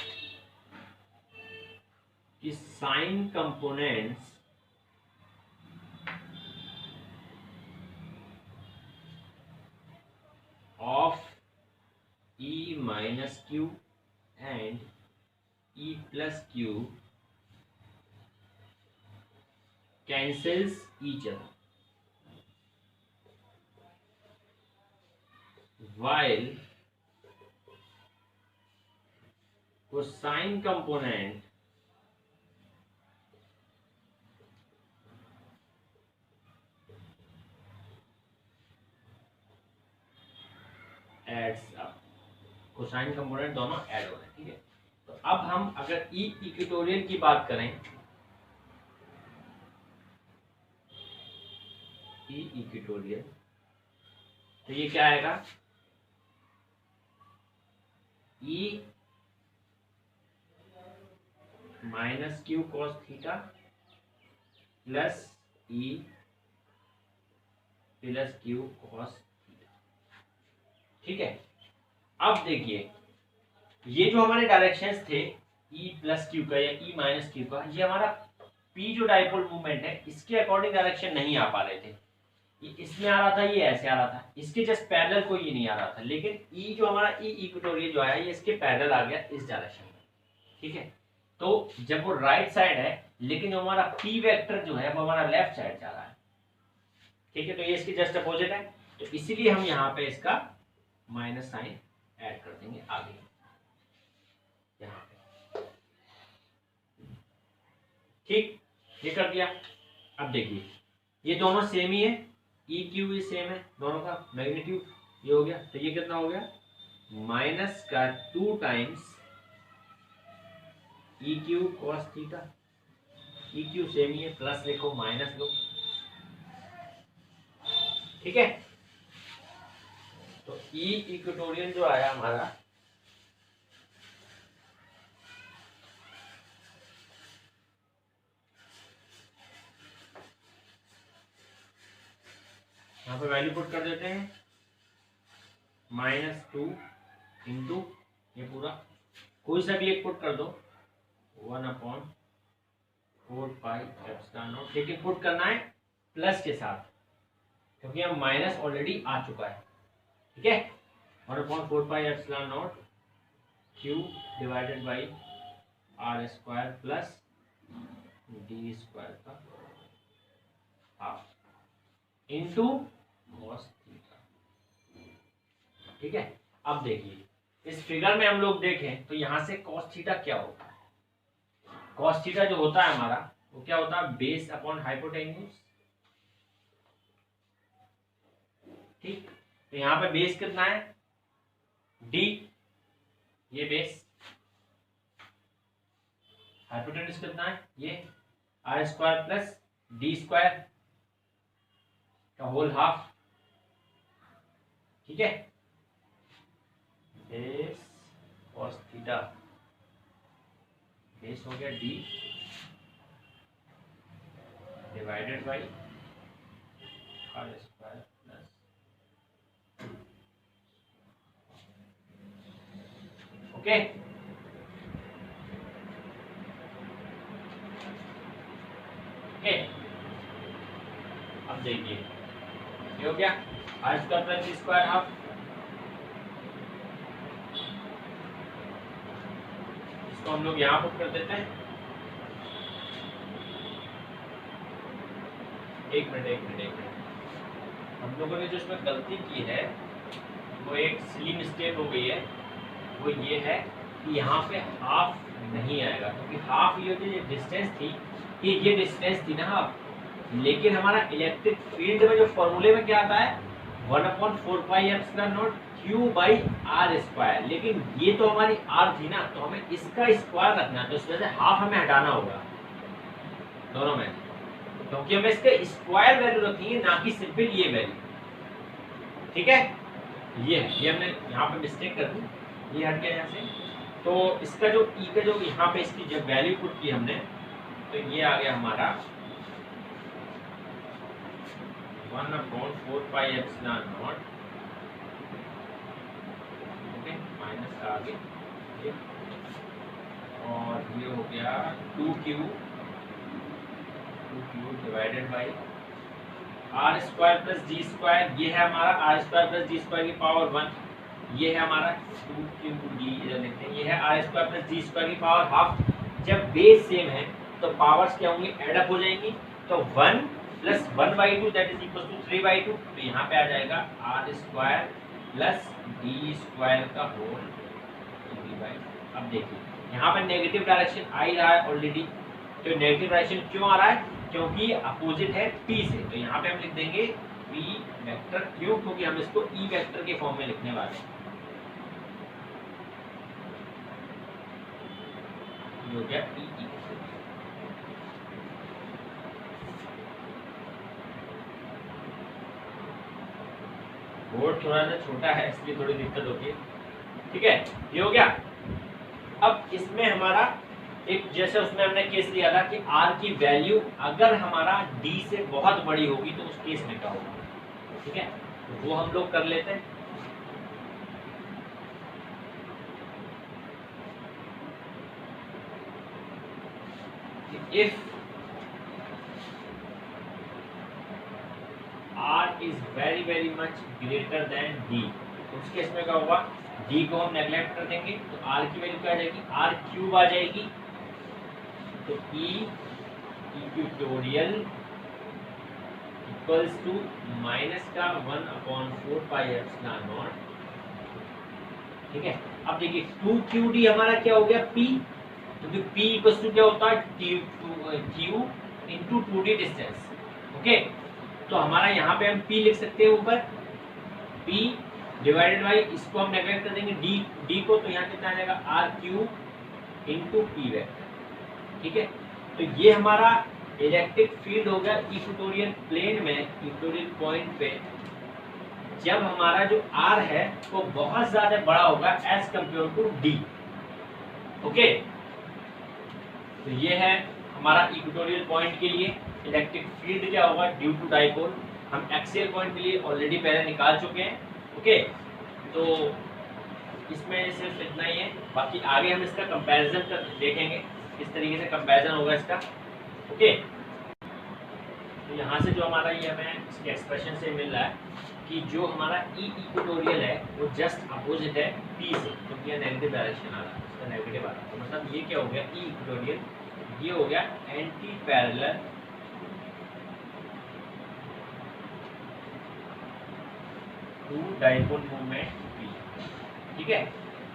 कि sine components of E minus Q and E plus Q cancels each other, while cosine component adds up, cosine component दोनों ऐड हो रहे हैं, ठीक है। तो अब हम अगर ई इक्वेटोरियल की बात करें, ई इक्वेटोरियल, तो ये क्या आएगा, E minus Q cos theta plus E plus Q cos theta, ठीक है। अब देखिए ये जो हमारे डायरेक्शंस थे E प्लस क्यू का या E माइनस क्यू का, ये हमारा P जो डाइपोल मूवमेंट है इसके अकॉर्डिंग डायरेक्शन नहीं आ पा रहे थे, ये इसमें आ रहा था, ये ऐसे आ रहा था, इसके जस्ट पैरेलल कोई ये नहीं आ रहा था, लेकिन E जो हमारा E इक्वेटोरियल जो आया ये इसके पैरेलल आ गया इस डायरेक्शन में, ठीक है। तो जब वो राइट साइड है लेकिन जो हमारा P वेक्टर जो है वो हमारा लेफ्ट साइड जा रहा है, ठीक है। तो ये इसके जस्ट अपोजिट है, तो इसीलिए हम यहाँ पे इसका माइनस साइन ऐड कर देंगे आगे यहाँ पे, ठीक, ये कर दिया। अब देखिए ये दोनों सेम ही है, ई क्यू भी सेम है, दोनों का मैग्नीट्यूड ये हो गया, तो ये कितना हो गया, माइनस का 2 times E Q cos theta, E Q same ही है, प्लस लिखो माइनस लो, ठीक है। तो ई इक्वेटोरियल जो आया हमारा, यहाँ पे वैल्यू पुट कर देते हैं, -2 इंटू ये पूरा कोई सा भी एक पुट कर दो, 1/4 पाई एप्सिलॉन नॉट, लेकिन पुट करना है प्लस के साथ क्योंकि हम माइनस ऑलरेडी आ चुका है, ठीक है। 1/4 pi epsilon naught Q divided by R square plus D square का हाफ इंटू कॉस थीटा, ठीक है। अब देखिए इस फिगर में हम लोग देखें तो यहां से कॉस थीटा क्या होता है, कॉस थीटा जो होता है हमारा वो क्या होता है, बेस अपॉन हाइपोटेन्यूज ठीक, तो यहाँ पे बेस कितना है d, ये बेस, हाइपोटेन्यूज कितना है ये r square plus d square का होल हाफ, ठीक है, बेस cos थीटा, बेस हो गया d divided by r square plus, okay, okay. अब देखिए ये हो गया r square plus d square half, इसको हम लोग यहाँ पुट कर देते हैं। एक मिनट, हम लोगों ने जो इसमें गलती की है वो एक सिली मिस्टेक हो गई है, वो ये है कि यहाँ पे हाफ नहीं आएगा, क्योंकि हाफ ये जो डिस्टेंस थी ये डिस्टेंस थी ना हाफ, लेकिन हमारा इलेक्ट्रिक फील्ड में जो फॉर्मूले में क्या आता है 1/4πε0 q/r², लेकिन ये तो हमारी r थी ना, तो हमें इसका स्क्वायर रखना है, तो इस वजह से हाफ हमें हटाना होगा दोनों में, क्योंकि हमें इसका स्क्वायर वैल्यू रखेंगे ना कि सिंपल ये वैल्यू, ठीक है। ये हमने यहाँ पे मिस्टेक कर दी, ये हट गया यहाँ से, तो इसका जो ई का जो यहाँ पे इसकी जब वैल्यू पुट की हमने, तो ये आ गया हमारा 1/4πε0, ओके, माइनस का आगे ये, और ये हो गया 2q divided by r square plus d square, ये है हमारा r square plus d square की पावर 1, ये है हमारा 2q/d, इधर लिखते हैं, ये है r square plus d square की पावर हाफ। जब बेस सेम है तो पावर्स क्या होंगी, एड अप हो जाएंगी, तो 1 plus 1/2 that is equal to 3/2, तो यहाँ पे आ जाएगा r square plus d square का होल 3/2। अब देखिए यहाँ पे नेगेटिव डायरेक्शन आ ही रहा है ऑलरेडी, तो नेगेटिव डायरेक्शन क्यों आ रहा है, क्योंकि अपोजिट है p से, तो यहाँ पे हम लिख देंगे p वेक्टर, क्यों, क्योंकि हम इसको e वेक्टर के फॉर्म में लिखने वाले हैं। ये हो गया e, बोर्ड थोड़ा सा छोटा है इसलिए थोड़ी दिक्कत होती है, ठीक है, ये हो गया। अब इसमें हमारा एक, जैसे उसमें हमने केस लिया था कि r की वैल्यू अगर हमारा d से बहुत बड़ी होगी तो उस केस में क्या होगा, ठीक है, तो वो हम लोग कर लेते हैं। If r is very much greater than d, तो उस केस में क्या होगा, d को हम नेग्लेक्ट कर देंगे, तो r की वैल्यू क्या आ जाएगी, r³ आ जाएगी, तो E equatorial equals to minus का 1/4πε0, ठीक है। अब देखिए 2qd हमारा क्या हो गया p, क्योंकि p इक्वल्स टू क्या होता है q into 2d distance, okay, तो हमारा यहाँ पे हम p लिख सकते हैं ऊपर, p डिवाइडेड बाई, इसको हम नेग्लेक्ट कर देंगे d को, तो यहाँ कितना आ जाएगा r³ इंटू p वेक्टर, ठीक है। तो ये हमारा इलेक्ट्रिक फील्ड हो गया इक्वेटोरियल प्लेन में, इक्वेटोरियल पॉइंट पे, जब हमारा जो r है वो बहुत ज्यादा बड़ा होगा as compare to d, okay. तो ये है हमारा इक्वेटोरियल पॉइंट के लिए इलेक्ट्रिक फील्ड क्या होगा ड्यू टू डाइपोल, हम एक्सियल पॉइंट के लिए ऑलरेडी पहले निकाल चुके हैं, ओके। तो इसमें सिर्फ इतना ही है, बाकी आगे हम इसका कंपैरिजन कर देखेंगे किस तरीके से कंपैरिजन होगा इसका, ओके। तो यहाँ से जो हमारा ये हमें इसके एक्सप्रेशन से मिल रहा है कि जो हमारा ई इक्वेटोरियल है वो जस्ट अपोजिट है पी से, क्योंकि यह नेगेटिव डायरेक्शन आ रहा है, इसका नेगेटिव आ रहा है, तो मतलब ये क्या हो गया ई इक्वेटोरियल, ये हो गया anti parallel to dipole movement P, ठीक है।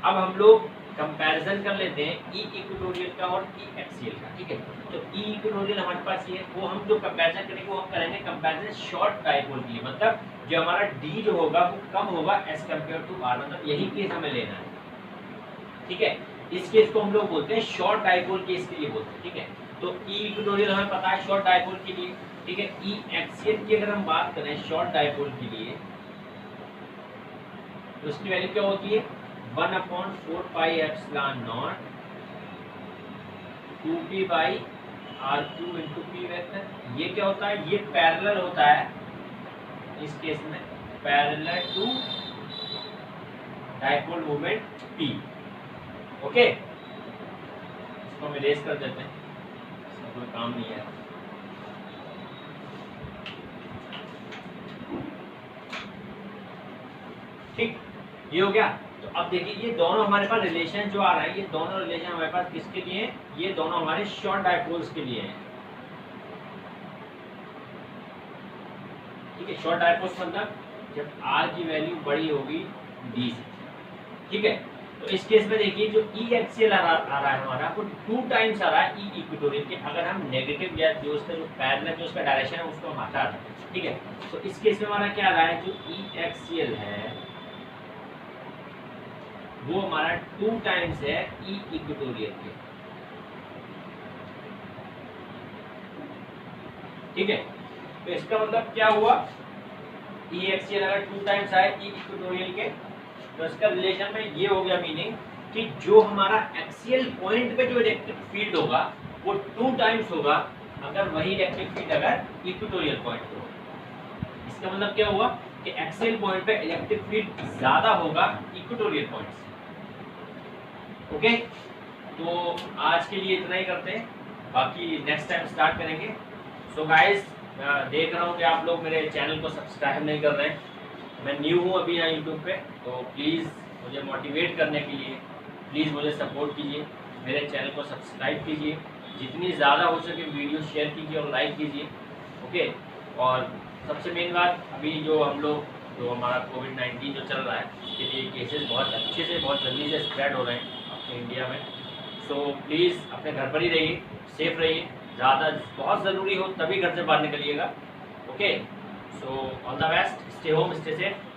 अब हम लोग कंपैरिजन कर लेते हैं ई इक्वेटोरियल का और ई एक्सियल का, ठीक है। तो ई इक्वेटोरियल हमारे पास ये है, वो हम जो कंपैरिजन करेंगे वो हम करेंगे कंपैरिजन शॉर्ट डाइपोल के लिए, मतलब जो हमारा डी जो होगा वो कम होगा एज कम्पेयर टू आर, मतलब यही केस हमें लेना है, ठीक है। इस केस को हम लोग बोलते हैं शॉर्ट डाइपोल केस के लिए बोलते हैं, ठीक है। तो ई इक्वेटोरियल हमें पता है शॉर्ट डाइपोल के लिए, ठीक है। ई एक्सियल की अगर हम बात करें शॉर्ट डाइपोल के लिए तो उसकी वैल्यू क्या होती है 1/4 pi epsilon not 2p by r3 into P vector. ये क्या होता है, ये पैरेलल होता है इस केस में, parallel to dipole moment p, okay. इसको हम इरेज कर देते हैं, इसका कोई काम नहीं है। ठीक, ये हो गया। तो अब देखिए ये दोनों हमारे पास रिलेशन जो आ रहा है, ये दोनों रिलेशन हमारे पास किसके लिए हैं, ये दोनों हमारे शॉर्ट डाइपोल्स के लिए हैं, ठीक है। शॉर्ट डाइपोल्स मतलब जब r की वैल्यू बड़ी होगी d से, ठीक है। तो इस केस में देखिए जो ई एक्सियल आ रहा है हमारा वो 2 टाइम्स आ रहा है ई इक्वेटोरियल के, अगर हम नेगेटिव या जो उसका जो पैरेलल जो उसका डायरेक्शन है उसको हम हटा दें, ठीक है। तो इस केस में हमारा क्या आ रहा है, जो ई एक्सियल है वो हमारा 2 टाइम्स है ई इक्वेटोरियल के, ठीक है। तो इसका मतलब क्या हुआ, ई एक्सियल अगर 2 टाइम्स आए ई इक्वेटोरियल के तो इसका रिलेशन में ये हो गया मीनिंग कि जो हमारा एक्सियल पॉइंट पे जो इलेक्ट्रिक फील्ड होगा वो 2 टाइम्स होगा अगर वही इलेक्ट्रिक फील्ड अगर इक्वेटोरियल पॉइंट पे होगा। इसका मतलब क्या हुआ कि एक्सियल पॉइंट पे इलेक्ट्रिक फील्ड ज्यादा होगा इक्वेटोरियल पॉइंट से, ओके। तो आज के लिए इतना ही करते हैं, बाकी नेक्स्ट टाइम स्टार्ट करेंगे। सो गाइस देख रहा हूँ कि आप लोग मेरे चैनल को सब्सक्राइब नहीं कर रहे हैं, मैं न्यू हूँ अभी यहाँ यूट्यूब पे, तो प्लीज़ मुझे मोटिवेट करने के लिए प्लीज़ मुझे सपोर्ट कीजिए, मेरे चैनल को सब्सक्राइब कीजिए, जितनी ज़्यादा हो सके वीडियो शेयर कीजिए और लाइक कीजिए, ओके। और सबसे मेन बात, अभी जो हम लोग जो हमारा कोविड-19 जो चल रहा है उसके लिए केसेस बहुत अच्छे से बहुत जल्दी से स्प्रेड हो रहे हैं अपने इंडिया में। सो प्लीज़ अपने घर पर ही रहिए, सेफ रहिए, ज़्यादा बहुत ज़रूरी हो तभी घर से बाहर निकलिएगा, okay. So all the best, stay home, stay safe.